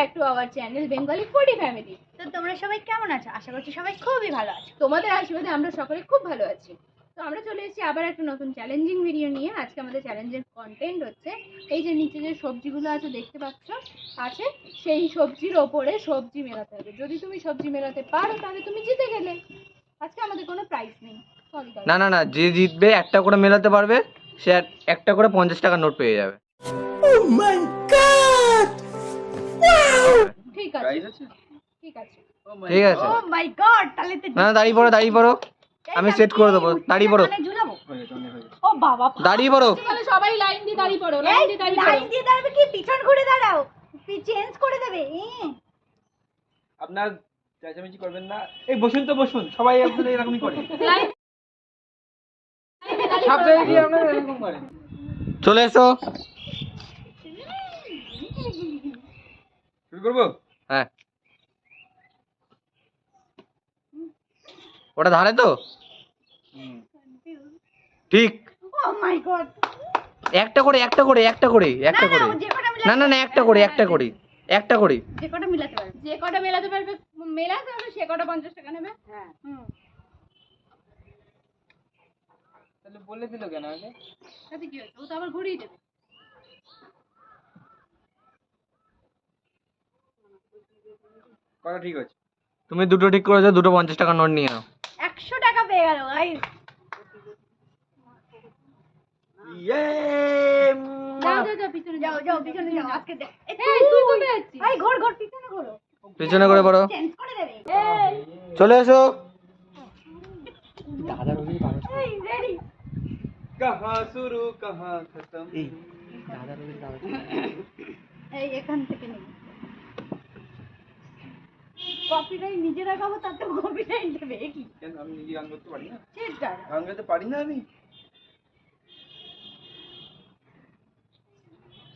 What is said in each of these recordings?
Back to our channel Bengali foodie family. তো তোমরা সবাই কেমন আছো? আশা করছি সবাই খুবই ভালো আছো। তোমাদের আশীর্বাদে আমরা সকলে খুব ভালো আছি। তো আমরা চলে এসেছি আবার একটা নতুন চ্যালেঞ্জিং ভিডিও নিয়ে। আজকে আমাদের চ্যালেঞ্জের কন্টেন্ট হচ্ছে এই যে নিচে যে সবজিগুলো আছে দেখতে পাচ্ছ আছে, সেই সবজির ওপরে সবজি মেলাতে হবে। যদি তুমি সবজি মেলাতে পারো তাহলে তুমি জিতে গেলে। আজকে আমাদের কোনো প্রাইজ নেই। না না না, যে জিতবে একটা করে মেলাতে পারবে সে একটা করে 50 টাকার নোট পেয়ে যাবে। ঠিক আছে ঠিক আছে ঠিক আছে। ও মাই গড, তাহলে তো না দাঁড়িয়ে পড়ো, আমি সেট করে দেবো। দাঁড়িয়ে পড়ো, ঝুলাবো। ও বাবা, দাঁড়িয়ে পড়ো। তাহলে সবাই লাইন দিয়ে দাঁড়িয়ে পড়ো, লাইন দিয়ে দাঁড়িয়ে লাইন পড়ো। দিয়ে দাঁড়াবে কি? পিছন ঘুরে দাঁড়াও, চেঞ্জ করে দেবে। আপনার চেঁচামেচি করবেন না। এই বসুন তো বসুন, সবাই আপনাদের এরকমই করে। লাইন সব জায়গায় গিয়ে আপনারা এরকম করেন। চলে এসো। শুরু করবো? হ্যাঁ, ওটা ধারে তো ঠিক। ও মাই গড, একটা করে না না না, একটা করে যে কটা মিলাতে পারবে। যে কটা মেলাতে পারবে মেলাতে হবে, সে কটা 50 টাকা নেবে। হ্যাঁ, তাহলে বলে দিল কেন আগে? তাতে কি হয়েছে? ও তো আবার ঘুরিয়ে দেবে। করা ঠিক আছে। তুমি দুটো ঠিক করেছো, দুটো 50 টাকার নোট নিয়ে নাও। 100 টাকা পেয়ে গেল গাইস। ইয়ে যাও পিছনে যাও। যাও পিছনে যাও। আজকে দেখ, এই তুই কোথায় যাচ্ছিস? এই ঘোর পিছনে ঘোরো, পিছনে করে পড়ো। চেঞ্জ করে দেবে। চলে এসো। এই রেডি। কাহা শুরু কাহা খতম। এই এখান থেকে নেই। কপিরাইট নিজেরা খাবো, তাতে কপিরাইট দেবে কি? কেন আমি নিজে গান করতে পারি না? সেটা গান গাইতে পারি না আমি?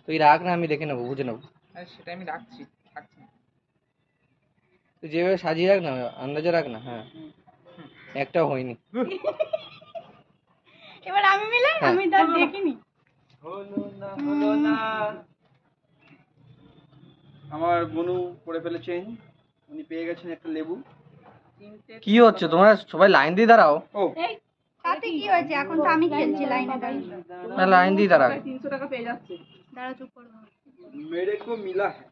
তুই রাখ না, আমি দেখে নেবো, বুঝে নেবো। হ্যাঁ সেটা আমি রাখছি। তুই যেভাবে সাজিয়ে রাখ না, আন্দাজে রাখ না। হ্যাঁ, একটাও হয়নি। এবার আমি মিলে, হ্যাঁ। আমি তার দেখিনি। হলো না। আমার বনু করে ফেলেছেন, উনি পেয়ে গেছেন একটা লেবু। কি হচ্ছে, তোমরা সবাই লাইন দিয়ে দাঁড়াও। ও এই তাতে কি হয়েছে? এখন তো আমি খেলছি লাইনে দাঁড়িয়ে। না, লাইন দিয়ে দাঁড়াও। 300 টাকা পেয়ে যাচ্ছে। দাঁড়া, চুপ করো। मेरे को मिला है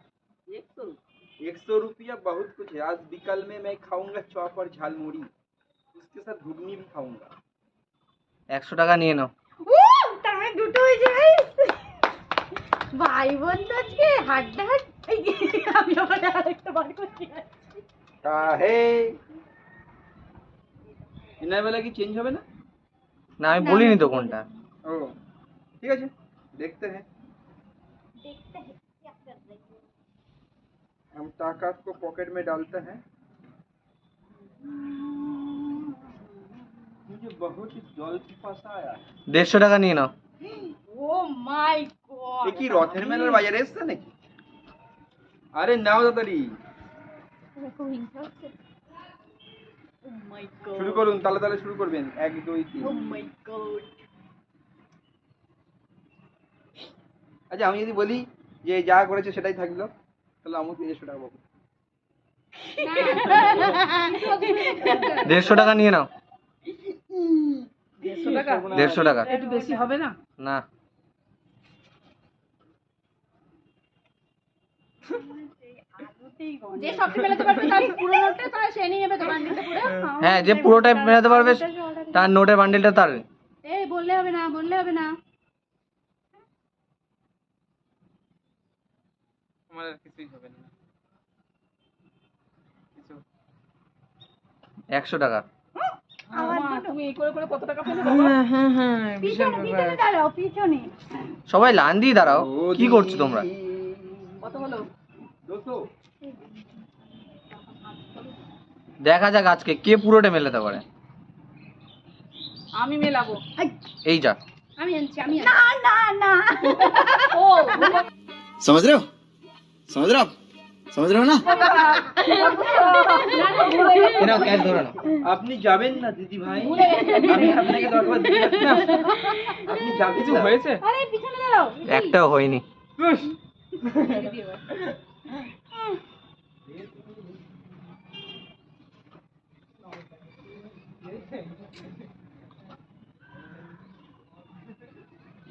100 रुपया बहुत कुछ है। आज विकल में मैं खाऊंगा चॉप और झालमुड़ी, उसके साथ घुगनी भी खाऊंगा। 100 টাকা নিয়ে নাও। ও তার মানে দুটো হয়েছে গাইস। ভাই বোন তো আজকে হাড্ডাহাড। এই আমি আবার আরেকটা বার করছি। काहे इन्हें वाला की चेंज হবে না? না, আমি বলিনি তো কোনটা। ओ ठीक है, देखते हैं। देखते हैं क्या कर रहे हैं। हम ताकत को पॉकेट में डालते हैं। मुझे बहुत ही जल पिपासा आया है। 150 টাকা নিয়ে নাও। ও মাই গড, এ কি রথের মেলার বাজারে এসছে নাকি? আরে নাও তাড়াতাড়ি খুব হিংসা হচ্ছে। ও মাই গড, শুরু করুন। তালে শুরু করবেন। 1 2 ও 3। মাই গড। আচ্ছা আমি যদি বলি যে যা করেছে সেটাই থাকলো, তাহলে আমাকে 300 টাকা পাবো। 150 টাকা নিয়ে নাও। 150 টাকা 150 টাকা একটু বেশি হবে না? না। যে সবজি মেলাতে পারবে তার পুরো নোটটা তারা সে নিয়ে নেবে তো বান্ডিলটা পুরো। হ্যাঁ, যে পুরোটা মেলাতে পারবে তার নোটের বান্ডিলটা তার। এই বললে হবে না। আমার আর কিছুই হবে না। 100 টাকা। আমার তুমি এই করে কত টাকা পেলে? পিছনে দাঁড়াও, পিছনে। সবাই লাইন দিয়ে দাঁড়াও। কি করছো তোমরা? কত হলো? 200। দেখা যাক আজকে কে পুরোটা মেলাতে পারে। আমি মেলাবো। এই যা, আমি আনছি। না না না, ও समझ रहे हो ना? এনাও ক্যাশ ধরে নাও। আপনি যাবেন না দিদি ভাই, আমি আপনাকে দরকার দিই না। আপনি যাবেন কিছু হয়েছে? আরে পিছনে দাঁড়াও। একটাও হয়নি।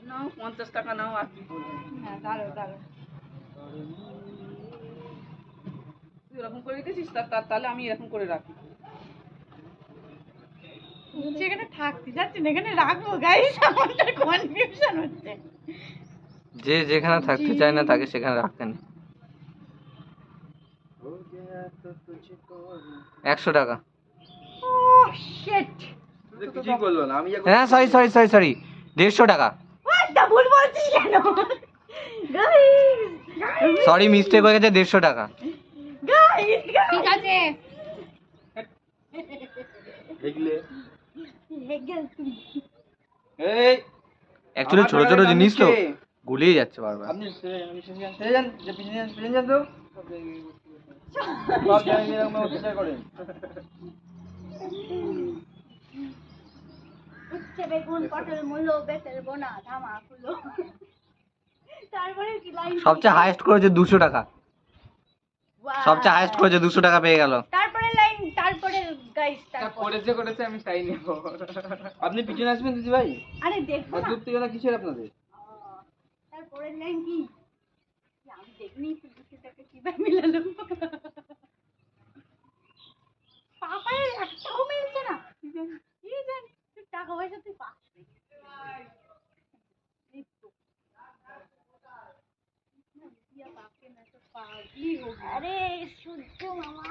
নাও 50 টাকা নাও, আর কি বলবো। হ্যাঁ দাঁড়ো দাঁড়ো। তুই এরকম করে রেখেছিস, তাহলে আমি এরকম করে রাখি। যেখানে থাকতে যাচ্ছি না এখানে রাখবো গাইস, আমার কনফিউশন হচ্ছে। যে যেখানে থাকতে চায় না তাকে সেখানে রাখতেন। 100 টাকা। ও শিট, কিছুই করলো না, আমি এখন হ্যাঁ সরি 150 টাকা। ওটা ভুল বলছিস কেন গাইস? সরি মিস্টেক হয়ে গেছে, 150 টাকা। গাইস ঠিক আছে, দেখলে হেগেল তুমি এই অ্যাকচুয়ালি ছোট ছোট জিনিস তো গুলিয়ে যাচ্ছে বারবার। আপনি সরে যান, যে পিছনে যান তো সব জায়গায় এরকম অত্যাচার করেন। উচ্ছে বেগুন পটল মূলো বেতের বোনা ধামা কুলো। তারপরে কি লাইন? সবচেয়ে হাইয়েস্ট করেছে 200 টাকা। সবচেয়ে হাইয়েস্ট করেছে 200 টাকা পেয়ে গেল। তারপরে লাইন, তারপরে গাইস তারপরে করেছে আমি তাই নেব। আপনি পিছনে আসবেন দিদি ভাই, আরে দেখো আর না, দূর থেকে না কিসের আপনাদের? তারপরে লাইন কি? আমি দেখিনি দুটোটাকে কিভাবে মিলালো। পাপায়ের একটাও মিলছে না, কি জানি টাকা পয়সা তুই পাস। আরে সূর্য মামা,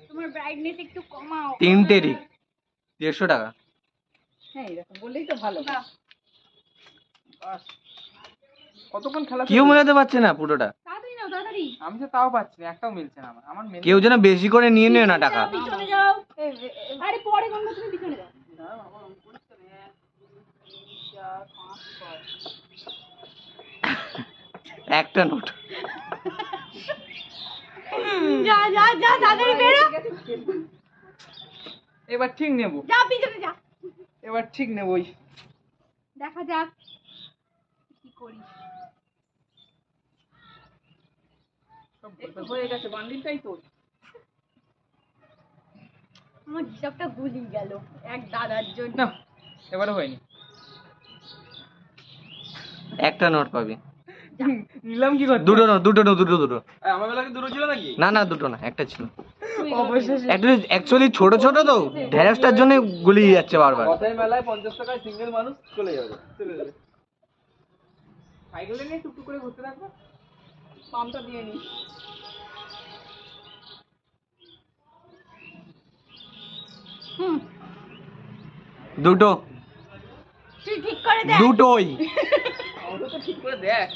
তোমার ব্রাইটনেস একটু কমাও। 3 তারিখ 150 টাকা। হ্যাঁ, এরকম বললেই তো ভালো। বাহ, বাস। কতক্ষণ খেলা কেউ মেলাতে পারছে না পুরোটা। তাড়াতাড়ি নাও তাড়াতাড়ি। আমি তো তাও পাচ্ছি না, একটাও মিলছে না আমার মেনু। কেউ যেন বেশি করে নিয়ে নেয় না টাকা। পিছনে যাও। আরে পরে গঙ্গা তুমি পিছনে যাও। একটা নোট। যা যা যা তাড়াতাড়ি বেরো। এবার ঠিক নেব, যা পিছনে যা। এবার ঠিক নেবই। দেখা যাক কি করি। এই তো হয়ে গেছে, বান্ডিলটাই তো। আমার হিসাবটা গুলি গেল এক দাদার জন্য। না, এবারে হয়নি। একটা নোট পাবি। নিলাম কি করতে? দুটো নোট, দুটো। আমার বেলা কি দূর ছিল নাকি? না দুটো না, একটা ছিল। অবশেষে অ্যাকচুয়ালি ছোট ছোট তো ঢেঁড়সটার জন্য গুলিয়ে যাচ্ছে বারবার। কথায় মেলায় 50 টাকায় সিঙ্গেল মানুষ চলে যাবে। সাইকেলে নিয়ে টুকটুক করে ঘুরতে থাকবো, পাম্পটা দিয়ে নি। হুম, দুটো, তুই ঠিক করে দে। দুটোই। আমাকে তো ঠিক করে দেখ।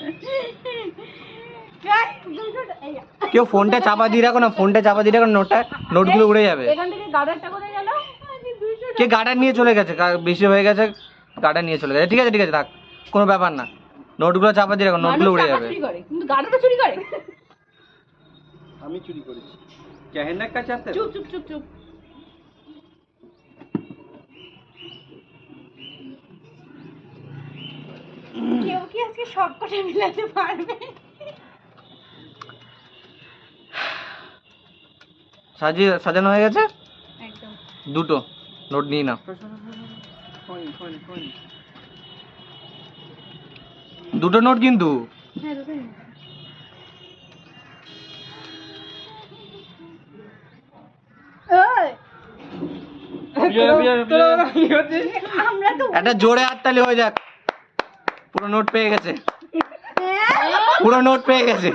গাইস, দুটো এই কেউ ফোনটা চাপা দিয়ে রাখো না, ফোনটা চাপা দিয়ে রাখো, নোটগুলো উড়ে যাবে। এখান থেকে গার্ডারটা কোথায় গেল? আরে 200 কে গার্ডার নিয়ে চলে গেছে, বেশি হয়ে গেছে, গার্ডার নিয়ে চলে গেছে। ঠিক আছে থাক, কোনো ব্যাপার না। নোটগুলো চাপা দিয়ে রাখো, নোটগুলো উড়ে যাবে। চুরি করে, কিন্তু গার্ডারটা চুরি করে। আমি চুরি করেছি। कहना का चाहते हो? চুপ চুপ চুপ চুপ। কেউ কি আজকে সবকটা মিলাতে পারবে? সাজানো হয়ে গেছে। একদম। দুটো নোট নিয়ে নাও। দুটো নোট কিন্তু। হ্যাঁ দুটোই নিয়ে নাও। আমরা তো একটা জোরে হাততালি হয়ে যাক। পুরো নোট পেয়ে গেছে, পুরো নোট পেয়ে গেছে।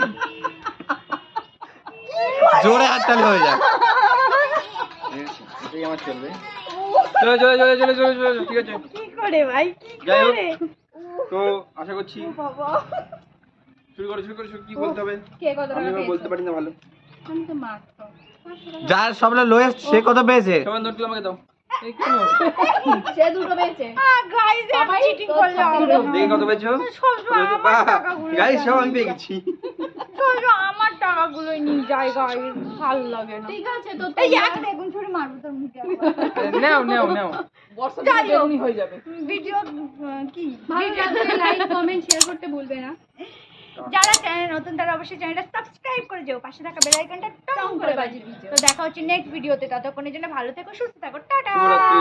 জোরে হাততালি হয়ে যাক। এটাই আমার চলবে। চলো ঠিক আছে। কি করে ভাই, কি যাই হোক, করে? তো আশা করছি বাবা, শুরু করো কি বলতে হবে? কে কত আমি টাকা এবার বলতে পেয়েছে? পারি না ভালো। আমি তো মাত্র 500 টাকা। যার সবচেয়ে লোয়েস্ট সে কত পেয়েছে? সবার নোটগুলো আমাকে দাও। এই কেন? সে দুটো পেয়েছে। গাইস বাবাই চিটিং তো করলে হবে না। দেখি কত পেয়েছো? সবসময় আমার টাকাগুলো গাইস সব আমি পেয়ে গেছি। সবসময় আমার টাকাগুলোই নিয়ে যায় গাইস, ভালো লাগে না। ঠিক আছে তো এই এক বেগুন ছুরি মারবো তোর মুখে একবার। নেও। বর্ষা দিনে বেগুনি হয়ে যাবে। ভিডিও কি ভালো লাগলে লাইক কমেন্ট শেয়ার করতে ভুলবে না। যারা চ্যানেল নতুন তারা অবশ্যই চ্যানেলটা সাবস্ক্রাইব করে যেও, পাশে থাকা বেল আইকনটা টং করে বাজিয়ে দিও। তো দেখা হচ্ছে নেক্সট ভিডিওতে, ততক্ষণের জন্য ভালো থেকো, সুস্থ থাকো, টাটা। শুভরাত্রি।